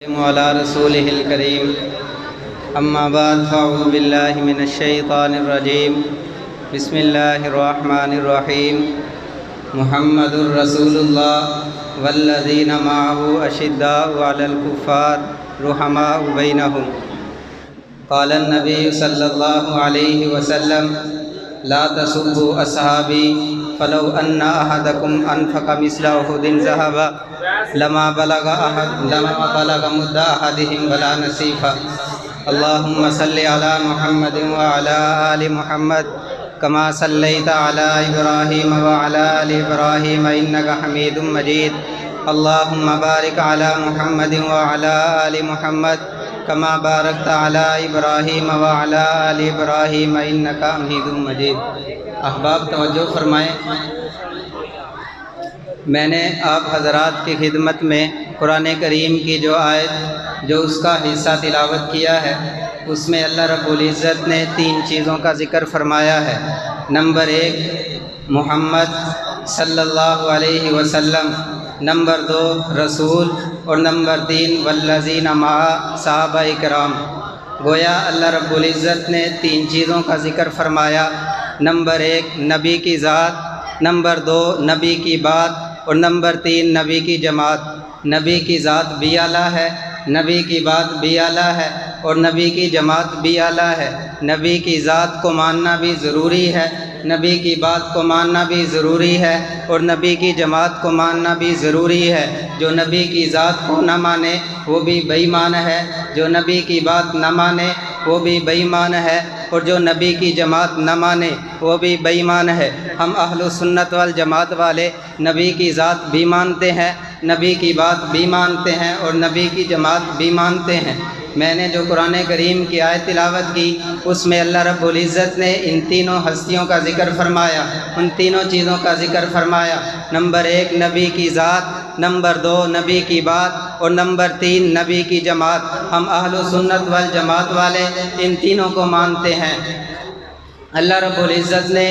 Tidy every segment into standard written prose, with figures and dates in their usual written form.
وعلى رسوله الكريم أما بعد فأعوذ بالله من الشيطان الرجيم بسم الله الرحمن الرحيم محمد رسول الله والذين معه أشداء على الكفار رحماء بينهم قال النبي صلى الله عليه وسلم لا تسبوا أصحابي فلو أن أحدكم أنفق مثل أحد ذهبا لما بلغ مد أحدهم ولا نصيفا اللهم صل على محمد وعلى آل محمد كما صليت على إبراهيم وعلى آل إبراهيم إنك حميد مجيد اللهم بارك على محمد وعلى آل محمد كما باركت على إبراهيم وعلى آل إبراهيم إنك حميد مجيد۔ احباب توجہ فرمائیں، میں نے آپ حضرات کی خدمت میں قرآن کریم کی جو آیت جو اس کا حصہ تلاوت کیا ہے، اس میں اللہ رب العزت نے 3 چیزوں کا ذکر فرمایا ہے۔ نمبر 1 محمد صلی اللہ علیہ وسلم، نمبر 2 رسول، اور نمبر 3 والذین معہ صحابہ کرام۔ گویا اللہ رب العزت نے 3 چیزوں کا ذکر فرمایا۔ نمبر 1 نبی کی ذات، نمبر 2 نبی کی بات، اور نمبر 3 نبی کی جماعت۔ نبی کی ذات بھی اعلیٰ ہے، نبی کی بات بھی اعلیٰ ہے، اور نبی کی جماعت بھی اعلیٰ ہے۔ نبی کی ذات کو ماننا بھی ضروری ہے، نبی کی بات کو ماننا بھی ضروری ہے، اور نبی کی جماعت کو ماننا بھی ضروری ہے۔ جو نبی کی ذات کو نہ مانے وہ بھی بے ایمان ہے، جو نبی کی بات نہ مانے وہ بھی بے ایمان ہے، اور جو نبی کی جماعت نہ مانے وہ بھی بے ایمان ہے۔ ہم اہل سنت والجماعت والے نبی کی ذات بھی مانتے ہیں، نبی کی بات بھی مانتے ہیں، اور نبی کی جماعت بھی مانتے ہیں۔ میں نے جو قرآن کریم کی آیت تلاوت کی، اس میں اللہ رب العزت نے ان تینوں ہستیوں کا ذکر فرمایا، ان تینوں چیزوں کا ذکر فرمایا۔ نمبر 1 نبی کی ذات، نمبر 2 نبی کی بات، اور نمبر 3 نبی کی جماعت۔ ہم اہل سنت والجماعت والے ان تینوں کو مانتے ہیں۔ اللہ رب العزت نے،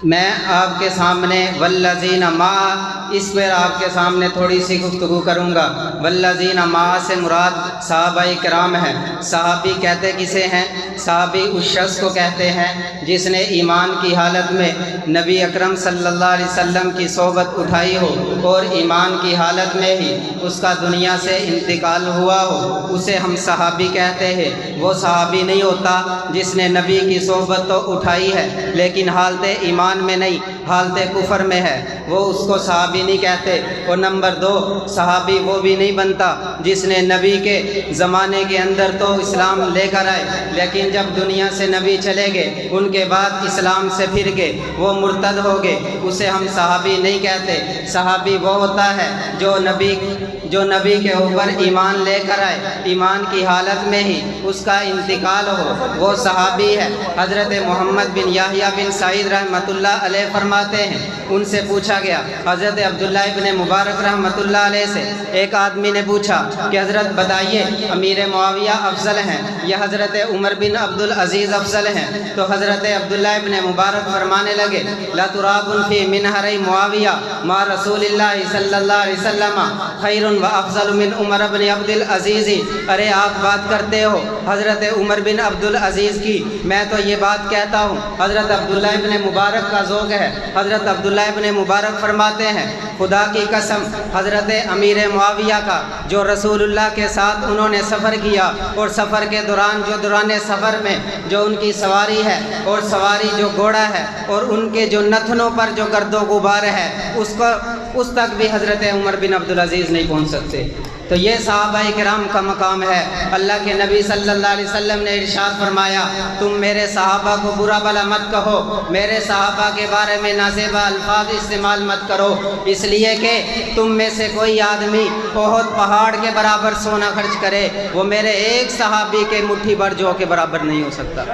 میں آپ کے سامنے والذین معہ، اس پر آپ کے سامنے تھوڑی سی گفتگو کروں گا۔ والذین معہ سے مراد صحابہ کرام ہیں۔ صحابی کہتے کسے ہیں؟ صحابی اس شخص کو کہتے ہیں جس نے ایمان کی حالت میں نبی اکرم صلی اللہ علیہ وسلم کی صحبت اٹھائی ہو، اور ایمان کی حالت میں ہی اس کا دنیا سے انتقال ہوا ہو، اسے ہم صحابی کہتے ہیں۔ وہ صحابی نہیں ہوتا جس نے نبی کی صحبت تو اٹھائی ہے لیکن حالت ایمان میں نہیں، حالت کفر میں ہے، وہ اس کو صحابی نہیں کہتے۔ اور نمبر 2 صحابی وہ بھی نہیں بنتا جس نے نبی کے زمانے کے اندر تو اسلام لے کر آئے، لیکن جب دنیا سے نبی چلے گئے، ان کے بعد اسلام سے پھر گئے، وہ مرتد ہو گئے، اسے ہم صحابی نہیں کہتے۔ صحابی وہ ہوتا ہے جو نبی کے اوپر ایمان لے کر آئے، ایمان کی حالت میں ہی اس کا انتقال ہو، وہ صحابی ہے۔ حضرت محمد بن یحییٰ بن سعید رحمۃ اللہ علیہ فرماتے ہیں، ان سے پوچھا گیا، حضرت عبداللہ ابن مبارک رحمۃ اللہ علیہ سے ایک آدمی نے پوچھا کہ حضرت بتائیے امیر معاویہ افضل ہیں یا حضرت عمر بن عبدالعزیز افضل ہیں؟ تو حضرت عبداللہ ابن مبارک فرمانے لگے، لا تراب فی منہر معاویہ مع رسول اللہ صلی اللہ علیہ وسلم خیر و افضل من عمر بن عبدالعزیز۔ ارے آپ بات کرتے ہو حضرت عمر بن عبدالعزیز کی، میں تو یہ بات کہتا ہوں حضرت عبداللہ ابن مبارک کا ذوق ہے۔ حضرت عبداللہ ابن مبارک فرماتے ہیں، خدا کی قسم حضرت امیر معاویہ کا جو رسول اللہ کے ساتھ انہوں نے سفر کیا، اور سفر کے دوران دوران سفر میں جو ان کی سواری ہے، اور سواری جو گھوڑا ہے، اور ان کے جو نتنوں پر جو گرد و غبار ہے، اس تک بھی حضرت عمر بن عبدالعزیز نہیں پہنچ سکتے۔ تو یہ صحابہ کرام کا مقام ہے۔ اللہ کے نبی صلی اللہ علیہ وسلم نے ارشاد فرمایا، تم میرے صحابہ کو برا بھلا مت کہو، میرے صحابہ کے بارے میں نازیبا الفاظ استعمال مت کرو، اس لیے کہ تم میں سے کوئی آدمی بہت پہاڑ کے برابر سونا خرچ کرے، وہ میرے ایک صحابی کے مٹھی بھر جو کے برابر نہیں ہو سکتا۔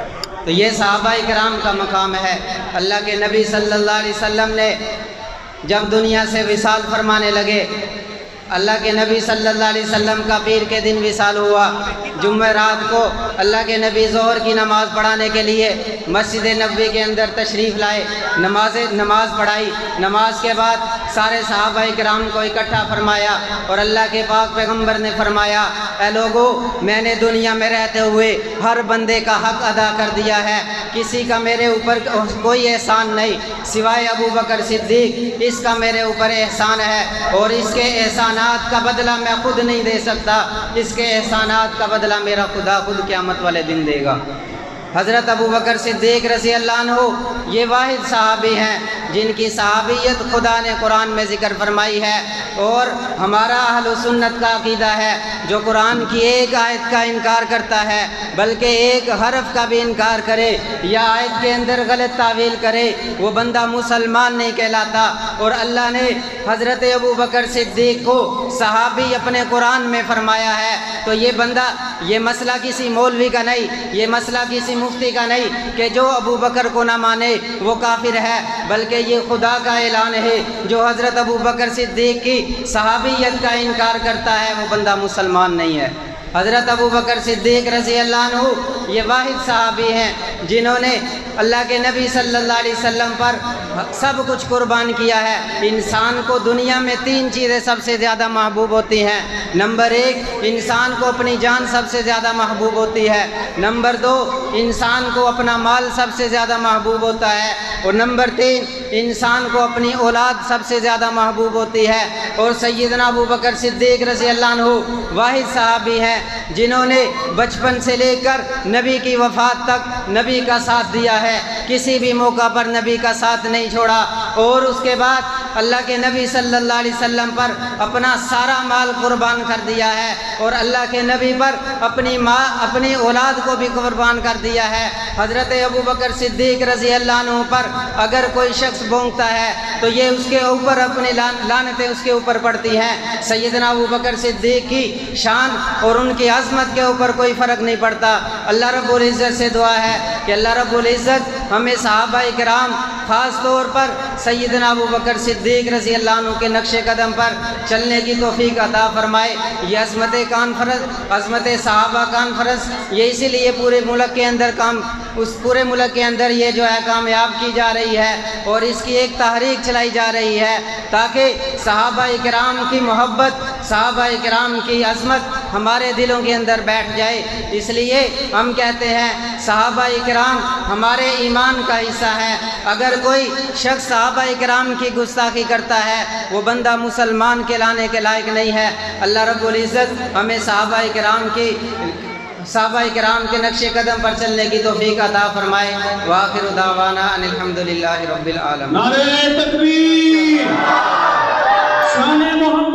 تو یہ صحابہ کرام کا مقام ہے۔ اللہ کے نبی صلی اللہ علیہ وسلم نے جب دنیا سے وصال فرمانے لگے، اللہ کے نبی صلی اللہ علیہ وسلم کا پیر کے دن وصال ہوا۔ جمعرات کو اللہ کے نبی ظہر کی نماز پڑھانے کے لیے مسجد نبوی کے اندر تشریف لائے، نماز پڑھائی۔ نماز کے بعد سارے صحابہ کرام کو اکٹھا فرمایا اور اللہ کے پاک پیغمبر نے فرمایا، اے لوگو، میں نے دنیا میں رہتے ہوئے ہر بندے کا حق ادا کر دیا ہے، کسی کا میرے اوپر کوئی احسان نہیں سوائے ابو بکر صدیق، اس کا میرے اوپر احسان ہے اور اس کے احسانات کا بدلہ میں خود نہیں دے سکتا، اس کے احسانات کا بدلہ میرا خدا خود قیامت والے دن دے گا۔ حضرت ابو بکر صدیق رضی اللہ عنہ یہ واحد صحابی ہیں جن کی صحابیت خدا نے قرآن میں ذکر فرمائی ہے، اور ہمارا اہل سنت کا عقیدہ ہے جو قرآن کی ایک آیت کا انکار کرتا ہے بلکہ ایک حرف کا بھی انکار کرے یا آیت کے اندر غلط تعویل کرے وہ بندہ مسلمان نہیں کہلاتا۔ اور اللہ نے حضرت ابو بکر صدیق کو صحابی اپنے قرآن میں فرمایا ہے، تو یہ بندہ، یہ مسئلہ کسی مولوی کا نہیں، یہ مسئلہ کسی مفتی کا نہیں کہ جو ابو بکر کو نہ مانے وہ کافر ہے، بلکہ یہ خدا کا اعلان ہے جو حضرت ابو بکر صدیق کی صحابیت کا انکار کرتا ہے وہ بندہ مسلمان نہیں ہے۔ حضرت ابو بکر صدیق رضی اللہ عنہ یہ واحد صحابی ہیں جنہوں نے اللہ کے نبی صلی اللہ علیہ وسلم پر سب کچھ قربان کیا ہے۔ انسان کو دنیا میں 3 چیزیں سب سے زیادہ محبوب ہوتی ہیں۔ نمبر 1، انسان کو اپنی جان سب سے زیادہ محبوب ہوتی ہے۔ نمبر 2، انسان کو اپنا مال سب سے زیادہ محبوب ہوتا ہے۔ اور نمبر 3، انسان کو اپنی اولاد سب سے زیادہ محبوب ہوتی ہے۔ اور سیدنا ابو بکر صدیق رضی اللہ عنہ واحد صحابی ہیں جنہوں نے بچپن سے لے کر نبی کی وفات تک نبی کا ساتھ دیا ہے، کسی بھی موقع پر نبی کا ساتھ نہیں چھوڑا، اور اس کے بعد اللہ کے نبی صلی اللہ علیہ وسلم پر اپنا سارا مال قربان کر دیا ہے، اور اللہ کے نبی پر اپنی اولاد کو بھی قربان کر دیا ہے۔ حضرت ابو بکر صدیق رضی اللہ عنہ پر اگر کوئی شخص بونگتا ہے تو یہ اس کے اوپر اپنی لعنتیں اس کے اوپر پڑتی ہیں۔ سیدنا ابو بکر صدیق کی شان اور ان کی عظمت کے اوپر کوئی فرق نہیں پڑتا۔ اللہ رب العزت سے دعا ہے کہ اللہ رب العزت ہمیں صحابہ کرام، خاص طور پر سیدنا ابو بکر صدیق رضی اللہ عنہ کے نقش قدم پر چلنے کی توفیق عطا فرمائے۔ یہ عظمت صحابہ کانفرنس یہ اسی لیے پورے ملک کے اندر یہ جو ہے کامیاب کی جا رہی ہے اور اس کی ایک تحریک چلائی جا رہی ہے تاکہ صحابہ کرام کی محبت، صحابہ کرام کی عظمت ہمارے دلوں کے اندر بیٹھ جائے۔ اس لیے ہم کہتے ہیں صحابہ کرام ہمارے ایمان کا حصہ ہے۔ اگر کوئی شخص صحابہ کرام کی گستاخی کرتا ہے وہ بندہ مسلمان کہلانے کے لائق نہیں ہے۔ اللہ رب العزت ہمیں صحابہ کرام کے نقش قدم پر چلنے کی توفیق عطا فرمائے۔ وآخر دعوانا ان الحمدللہ رب العالمین۔ نعرہ تکبیر، شان محمد